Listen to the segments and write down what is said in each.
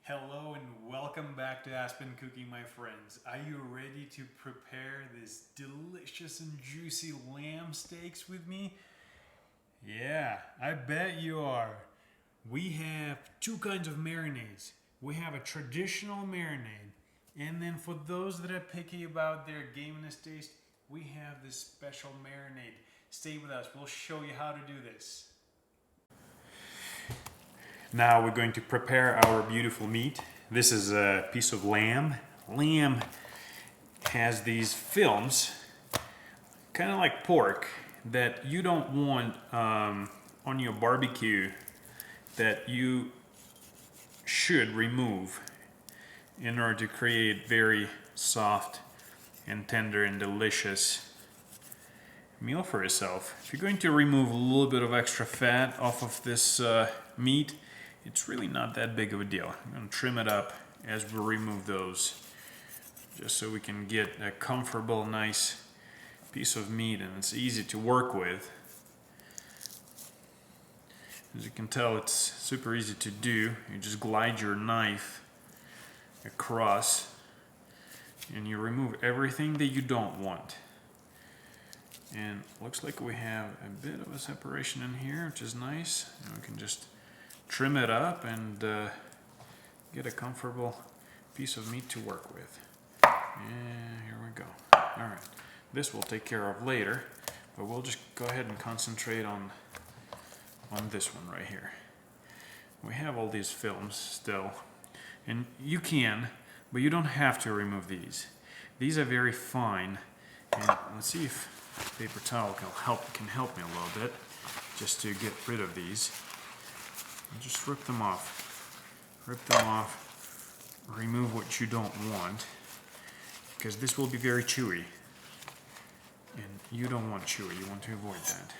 Hello and welcome back to Aspen Cooking, my friends. Are you ready to prepare this delicious and juicy lamb steaks with me? Yeah, I bet you are. We have two kinds of marinades. We have a traditional marinade, and then for those that are picky about their gaminess taste, we have this special marinade. Stay with us, we'll show you how to do this. Now we're going to prepare our beautiful meat. This is a piece of lamb. Lamb has these films, kind of like pork, that you don't want on your barbecue, that you should remove in order to create very soft and tender and delicious meal for yourself. If you're going to remove a little bit of extra fat off of this meat, it's really not that big of a deal. I'm going to trim it up as we remove those, just so we can get a comfortable, nice piece of meat, and it's easy to work with. As you can tell, it's super easy to do. You just glide your knife across and you remove everything that you don't want. And looks like we have a bit of a separation in here, which is nice. And we can just trim it up and get a comfortable piece of meat to work with. And here we go. All right, this we'll take care of later, but we'll just go ahead and concentrate on this one right here. We have all these films still, and you can, but you don't have to remove these. These are very fine, and let's see if paper towel can help me a little bit, just to get rid of these. And just rip them off. Rip them off. Remove what you don't want, because this will be very chewy. And you don't want chewy. You want to avoid that.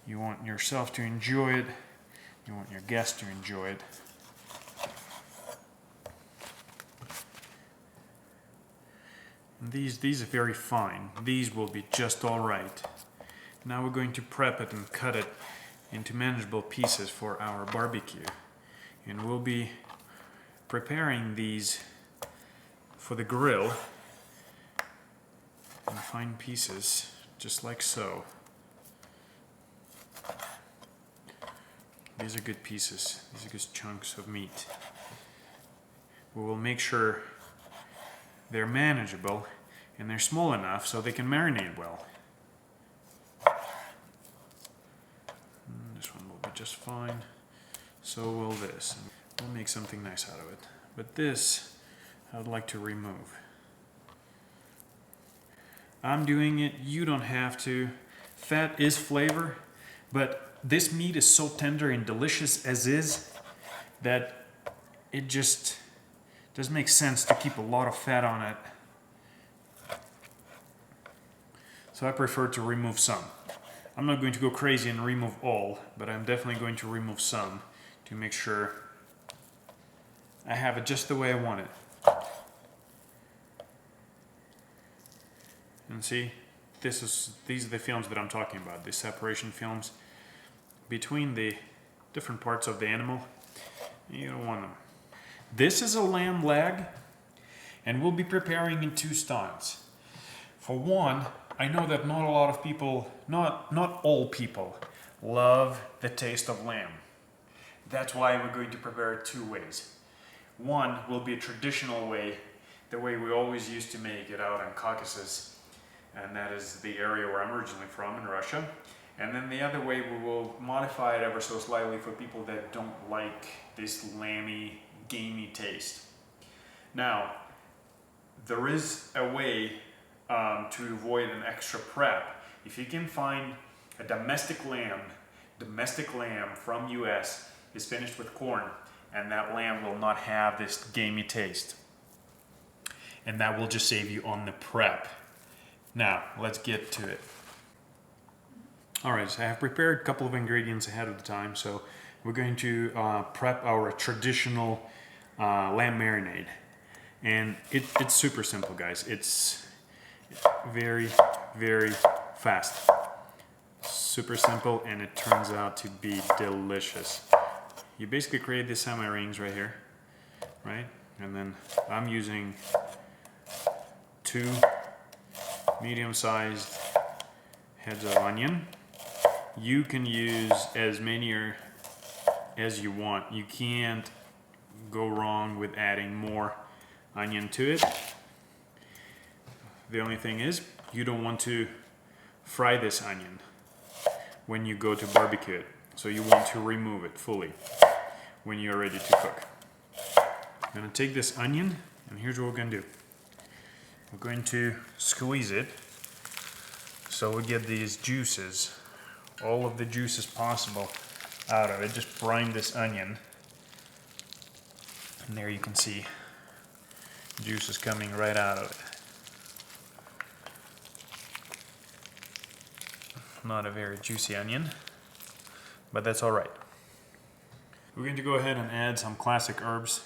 You want yourself to enjoy it. You want your guests to enjoy it. And these are very fine. These will be just all right. Now we're going to prep it and cut it into manageable pieces for our barbecue, and we'll be preparing these for the grill in fine pieces, just like so. These are good pieces. These are good chunks of meat. We will make sure they're manageable and they're small enough so they can marinate well. Just fine. So will this. We'll make something nice out of it. But this, I would like to remove. I'm doing it. You don't have to. Fat is flavor, but this meat is so tender and delicious as is that it just doesn't make sense to keep a lot of fat on it. So I prefer to remove some. I'm not going to go crazy and remove all, but I'm definitely going to remove some to make sure I have it just the way I want it. And see, these are the films that I'm talking about, the separation films between the different parts of the animal. You don't want them. This is a lamb leg, and we'll be preparing in two styles. For one, I know that not a lot of people, not all people, love the taste of lamb. That's why we're going to prepare it two ways. One will be a traditional way, the way we always used to make it out in Caucasus, and that is the area where I'm originally from, in Russia. And then the other way, we will modify it ever so slightly for people that don't like this lamby, gamey taste. Now, there is a way to avoid an extra prep. If you can find a domestic lamb from US is finished with corn, and that lamb will not have this gamey taste. And that will just save you on the prep. Now, let's get to it. Alright, so I have prepared a couple of ingredients ahead of the time, so we're going to prep our traditional lamb marinade. And it's super simple, guys. It's very, very fast. Super simple, and it turns out to be delicious. You basically create these semi-rings right here. right? And then I'm using 2 medium-sized heads of onion. You can use as many as you want. You can't go wrong with adding more onion to it. The only thing is, you don't want to fry this onion when you go to barbecue it. So you want to remove it fully when you're ready to cook. I'm gonna take this onion, and here's what we're gonna do. We're going to squeeze it so we get these juices, all of the juices possible out of it. Just brine this onion, and there you can see juices coming right out of it. Not a very juicy onion, but that's all right. We're going to go ahead and add some classic herbs,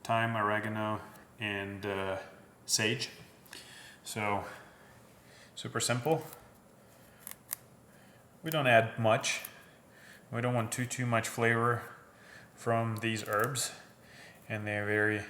thyme, oregano, and sage. So, super simple. We don't add much. We don't want too much flavor from these herbs, and they're very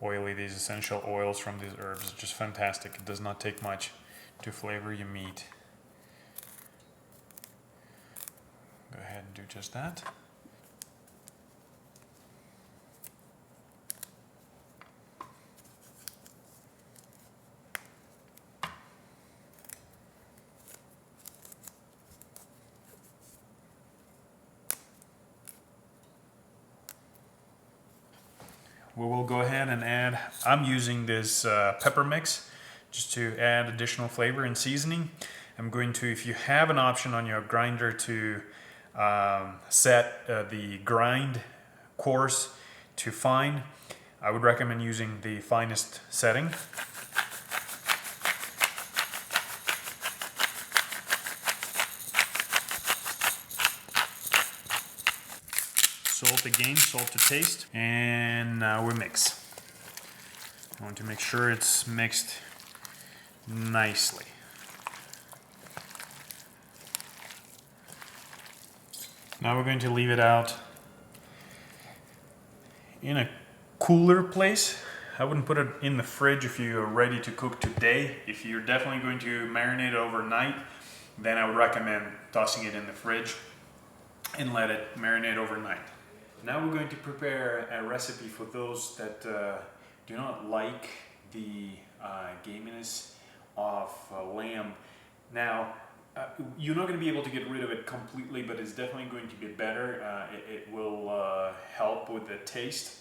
oily. These essential oils from these herbs are just fantastic. It does not take much to flavor your meat. Go ahead and do just that. We will go ahead and add, I'm using this pepper mix just to add additional flavor and seasoning. I'm going to, if you have an option on your grinder to set the grind coarse to fine, I would recommend using the finest setting. Salt again, salt to taste, and now we mix. I want to make sure it's mixed nicely. Now we're going to leave it out in a cooler place. I wouldn't put it in the fridge if you're ready to cook today. If you're definitely going to marinate it overnight, then I would recommend tossing it in the fridge and let it marinate overnight. Now we're going to prepare a recipe for those that do not like the gaminess of lamb. Now, you're not going to be able to get rid of it completely, but it's definitely going to be better. It will help with the taste.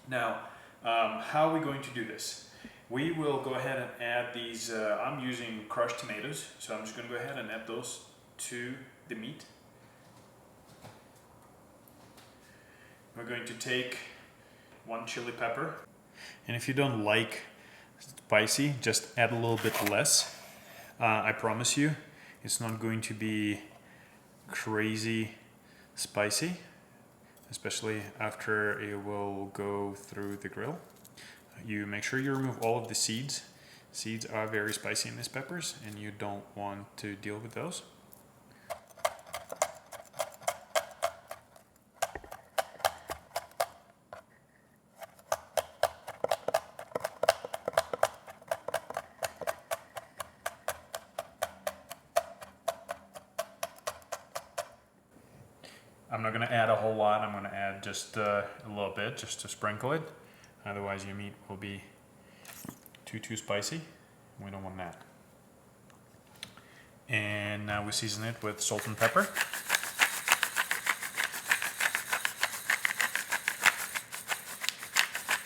Now, how are we going to do this? We will go ahead and add these, I'm using crushed tomatoes, so I'm just going to go ahead and add those to the meat. We're going to take 1 chili pepper, and if you don't like spicy, just add a little bit less. I promise you, it's not going to be crazy spicy, especially after it will go through the grill. You make sure you remove all of the seeds. Seeds are very spicy in these peppers, and you don't want to deal with those. I'm not going to add a whole lot. I'm going to add just a little bit, just to sprinkle it. Otherwise your meat will be too spicy. We don't want that. And now we season it with salt and pepper.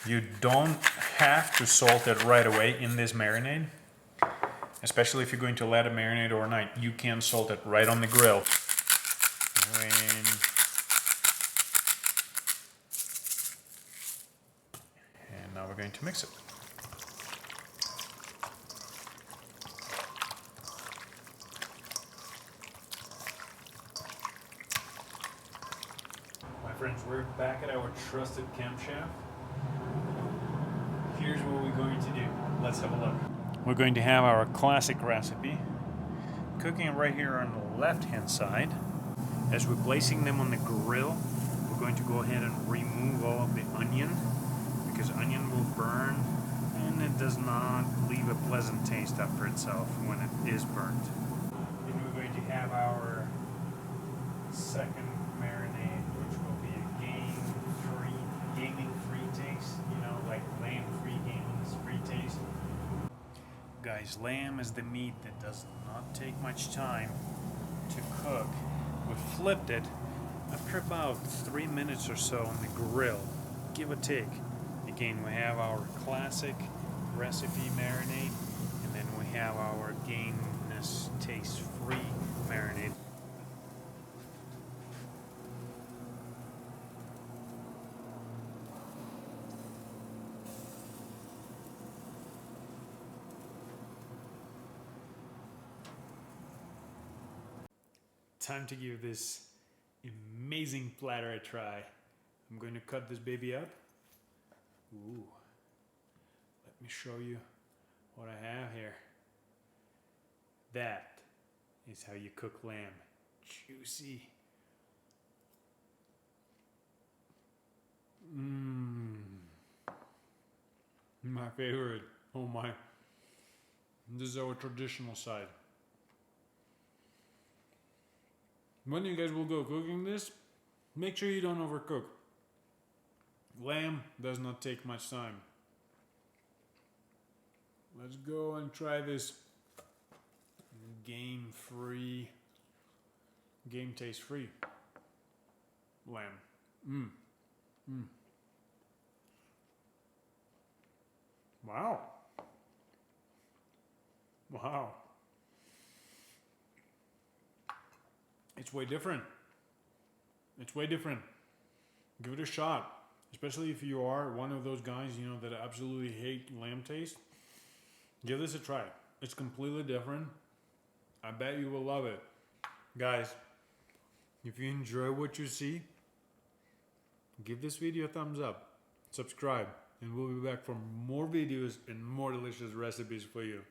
You don't have to salt it right away in this marinade, especially if you're going to let it marinate overnight. You can salt it right on the grill. And now we're going to mix it. My friends, we're back at our trusted camshaft. Here's what we're going to do. Let's have a look. We're going to have our classic recipe. Cooking it right here on the left-hand side. As we're placing them on the grill, we're going to go ahead and remove all of the onion, because onion will burn and it does not leave a pleasant taste after itself when it is burnt. And we're going to have our second marinade, which will be a gaming-free taste, you know, like lamb-free, gaming-free taste. Guys, lamb is the meat that does not take much time to cook. We flipped it after about 3 minutes or so on the grill, give or take. Again, we have our classic recipe marinade, and then we have our gameness taste-free marinade. Time to give this amazing platter a try. I'm going to cut this baby up. Ooh. Let me show you what I have here. That is how you cook lamb. Juicy. My favorite. Oh my. This is our traditional side. When you guys will go cooking this, make sure you don't overcook. Lamb does not take much time. Let's go and try this game taste free lamb. Wow. Wow. It's way different. It's way different. Give it a shot. Especially if you are one of those guys, you know, that absolutely hate lamb taste. Give this a try. It's completely different. I bet you will love it. Guys, if you enjoy what you see, give this video a thumbs up. Subscribe. And we'll be back for more videos and more delicious recipes for you.